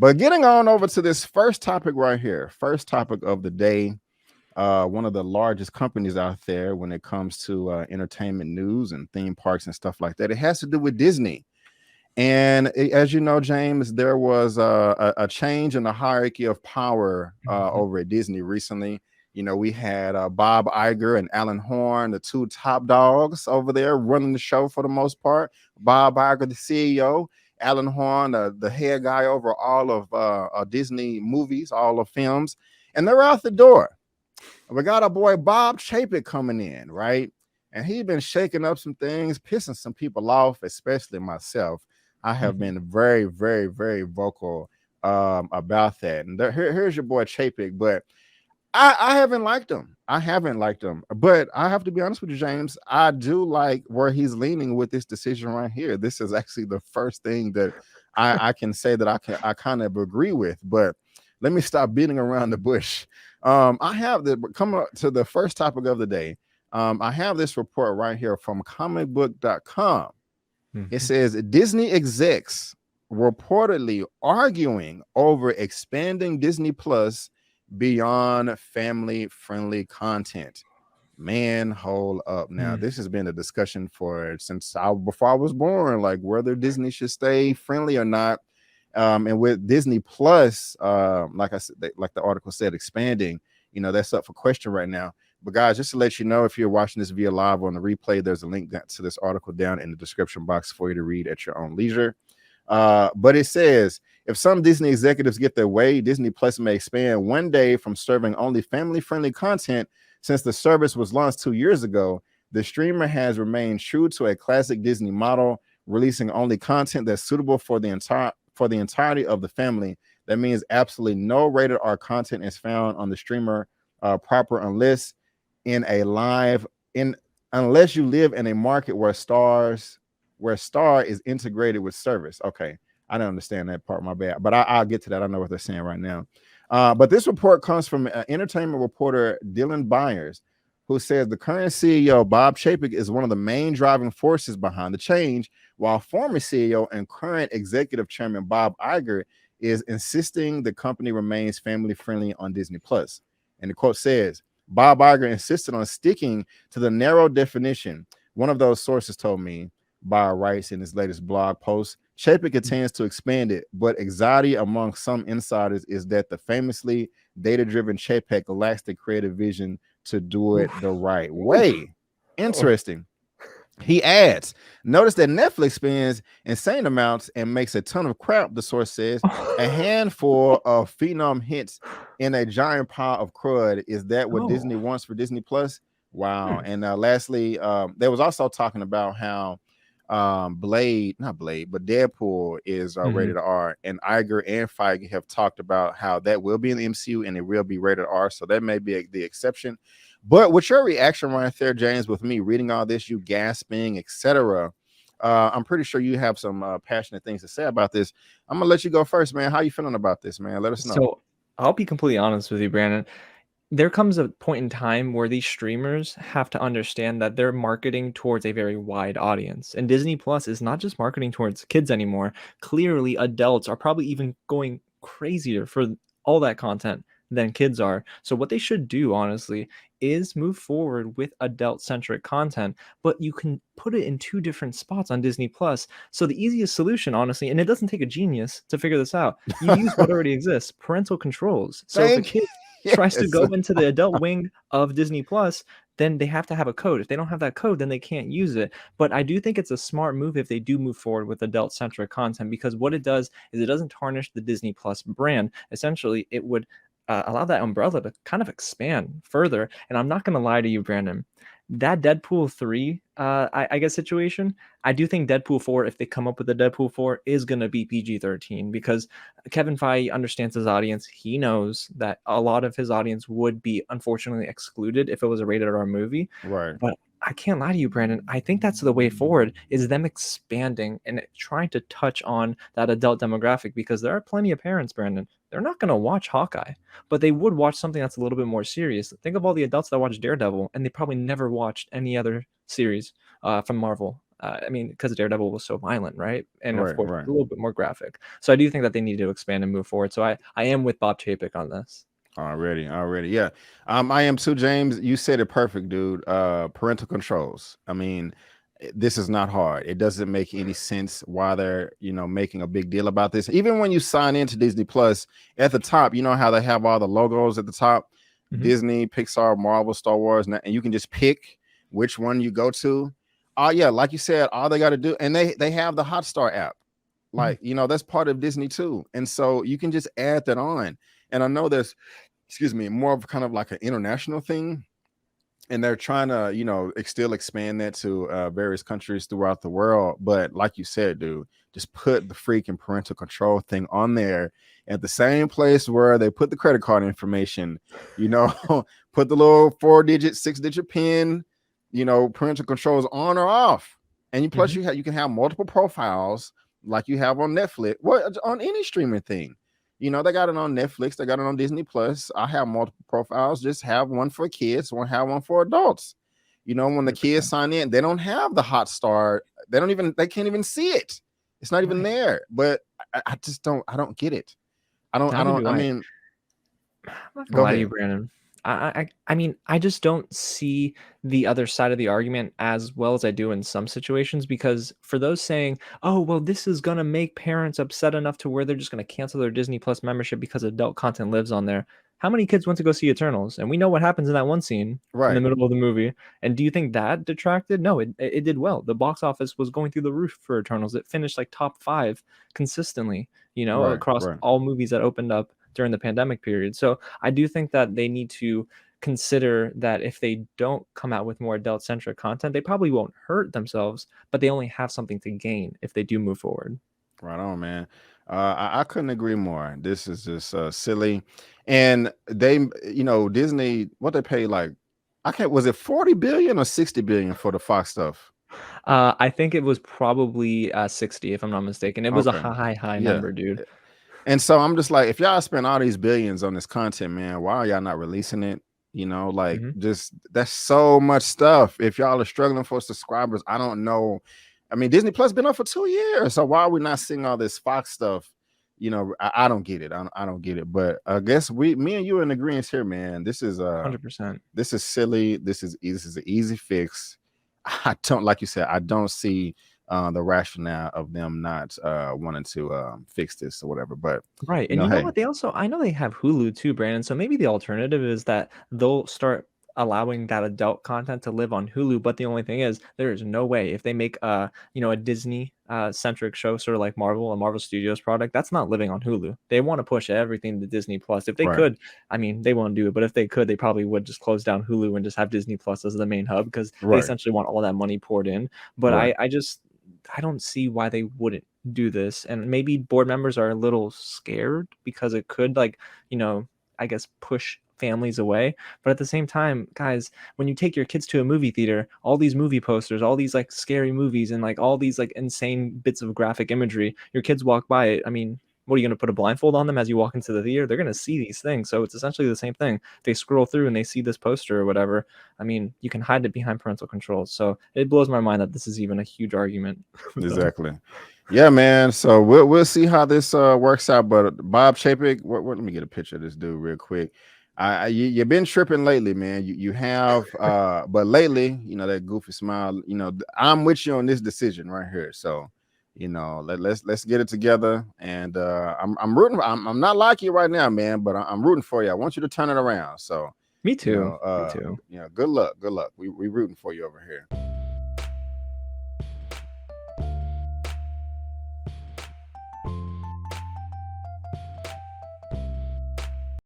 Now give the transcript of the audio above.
But getting on over to this first topic right here, first topic of the day. One of the largest companies out there when it comes to entertainment news and theme parks and stuff like that. It has to do with Disney. And as you know, James, there was a change in the hierarchy of power over at Disney recently. You know, we had Bob Iger and Alan Horn, the two top dogs over there running the show for the most part. Bob Iger, the CEO, Alan Horn, the head guy over all of Disney movies, all of films, and they're out the door. We got our boy Bob Chapek coming in, right? And he's been shaking up some things, pissing some people off, especially myself. I have been very, very, very vocal about that. And here's your boy Chapek, but I haven't liked him. I haven't liked him. But I have to be honest with you, James. I do like where he's leaning with this decision right here. This is actually the first thing that I can say that I kind of agree with. But let me stop beating around the bush. I have coming up to the first topic of the day. I have this report right here from comicbook.com. It says Disney execs reportedly arguing over expanding Disney Plus beyond family-friendly content. Man, hold up. Now, this has been a discussion before I was born, like whether Disney should stay friendly or not. And with Disney Plus, like I said, like the article said, expanding, you know, that's up for question right now. But guys, just to let you know, if you're watching this via live or on the replay, there's a link to this article down in the description box for you to read at your own leisure. But it says, if some Disney executives get their way, Disney Plus may expand one day from serving only family-friendly content. Since the service was launched 2 years ago, the streamer has remained true to a classic Disney model, releasing only content that's suitable for the entirety of the family. That means absolutely no rated R content is found on the streamer proper unless you live in a market where Star is integrated with service. Okay, I don't understand that part, my bad, but I'll get to that. I know what they're saying right now. But this report comes from entertainment reporter Dylan Byers, who says the current CEO Bob Chapek is one of the main driving forces behind the change, while former CEO and current executive chairman Bob Iger is insisting the company remains family friendly on Disney Plus. And the quote says, Bob Iger insisted on sticking to the narrow definition. One of those sources told me, Bob writes in his latest blog post, Chapek intends to expand it, but anxiety among some insiders is that the famously data-driven Chapek lacks the creative vision to do it the right way. Interesting. He adds, notice that Netflix spends insane amounts and makes a ton of crap, the source says. A handful of phenom hits in a giant pile of crud. Is that what Disney wants for Disney Plus? Wow. And lastly, there was also talking about how Deadpool is rated R, and Iger and Feige have talked about how that will be in the MCU and it will be rated R. So that may be the exception. But with your reaction right there, James, with me reading all this, you gasping, etc., I'm pretty sure you have some passionate things to say about this. I'm gonna let you go first, man. How you feeling about this, man? Let us know. So I'll be completely honest with you, Brandon. There comes a point in time where these streamers have to understand that they're marketing towards a very wide audience. And Disney Plus is not just marketing towards kids anymore. Clearly, adults are probably even going crazier for all that content than kids are. So what they should do, honestly, is move forward with adult-centric content, but you can put it in 2 different spots on Disney Plus. So the easiest solution, honestly, and it doesn't take a genius to figure this out, you use what already exists, parental controls. So if a kid tries to go into the adult wing of Disney Plus, then they have to have a code. If they don't have that code, then they can't use it. But I do think it's a smart move if they do move forward with adult-centric content, because what it does is it doesn't tarnish the Disney Plus brand. Essentially, it would allow that umbrella to kind of expand further. And I'm not going to lie to you, Brandon, that Deadpool 3, I guess, situation, I do think Deadpool 4, if they come up with a Deadpool 4, is going to be PG-13, because Kevin Feige understands his audience. He knows that a lot of his audience would be, unfortunately, excluded if it was a rated R movie. Right. But I can't lie to you, Brandon. I think that's the way forward, is them expanding and trying to touch on that adult demographic, because there are plenty of parents, Brandon, they're not going to watch Hawkeye, but they would watch something that's a little bit more serious. Think of all the adults that watch Daredevil, and they probably never watched any other series from Marvel. I mean, because Daredevil was so violent, right? And of Right, course, right. a little bit more graphic. So I do think that they need to expand and move forward. So I am with Bob Chapek on this. Already. Yeah. I am too, James. You said it perfect, dude. Parental controls. I mean, this is not hard. It doesn't make any sense why they're, making a big deal about this. Even when you sign into Disney Plus, at the top, you know how they have all the logos at the top, Disney, Pixar, Marvel, Star Wars, and you can just pick which one you go to. Oh yeah, like you said, all they got to do, and they have the Hotstar app. Like, that's part of Disney too. And so you can just add that on. And I know there's, more of kind of like an international thing. And they're trying to, still expand that to various countries throughout the world. But like you said, dude, just put the freaking parental control thing on there at the same place where they put the credit card information, put the little 4-digit, 6-digit pin, parental controls on or off. And you plus you can have multiple profiles like you have on Netflix, on any streaming thing. They got it on Netflix, they got it on Disney Plus. I have multiple profiles. Just have one for kids, have one for adults. When the 100%. Kids sign in, they don't have the Hotstar. They can't even see it. It's not even there. But I just don't get it. I mean, I'm not gonna lie to you, Brandon. I mean, I just don't see the other side of the argument as well as I do in some situations, because for those saying, oh, well, this is going to make parents upset enough to where they're just going to cancel their Disney Plus membership because adult content lives on there. How many kids went to go see Eternals? And we know what happens in that one scene in the middle of the movie. And do you think that detracted? No, it did well. The box office was going through the roof for Eternals. It finished like top 5 consistently, across all movies that opened up during the pandemic period. So I do think that they need to consider that if they don't come out with more adult-centric content, they probably won't hurt themselves, but they only have something to gain if they do move forward. Right on, man. I couldn't agree more. This is just silly. And they, Disney, what they pay, like, was it 40 billion or 60 billion for the Fox stuff? I think it was probably 60, if I'm not mistaken. It was a high number, dude. And so I'm just like, if y'all spend all these billions on this content, man, why are y'all not releasing it? Just that's so much stuff. If y'all are struggling for subscribers, I don't know. I mean, Disney Plus been up for 2 years, so why are we not seeing all this Fox stuff? I don't get it. I don't get it. But I guess me and you are in agreement here, man. This is 100%. This is silly. This is an easy fix. I don't, like you said, I don't see the rationale of them not wanting to fix this or whatever. But right. And you know what? I know they have Hulu too, Brandon. So maybe the alternative is that they'll start allowing that adult content to live on Hulu. But the only thing is, there is no way if they make a Disney centric show, sort of like Marvel, a Marvel Studios product, that's not living on Hulu. They want to push everything to Disney Plus. If they could, I mean, they won't do it, but if they could, they probably would just close down Hulu and just have Disney Plus as the main hub, because they essentially want all that money poured in. But I don't see why they wouldn't do this. And maybe board members are a little scared because it could, I guess, push families away. But at the same time, guys, when you take your kids to a movie theater, all these movie posters, all these like scary movies, and like all these like insane bits of graphic imagery, your kids walk by it. I mean, what are you going to put a blindfold on them as you walk into the theater? They're going to see these things. So it's essentially the same thing. They scroll through and they see this poster or whatever. I mean, you can hide it behind parental controls. So it blows my mind that this is even a huge argument. Exactly. Yeah, man. So we'll see how this works out. But Bob Chapek, let me get a picture of this dude real quick. You've been tripping lately, man. You have, but lately, that goofy smile. I'm with you on this decision right here. So, let's get it together. And I'm rooting. I'm not like you right now, man, but I'm rooting for you. I want you to turn it around. So me too. Me too. Good luck. We rooting for you over here.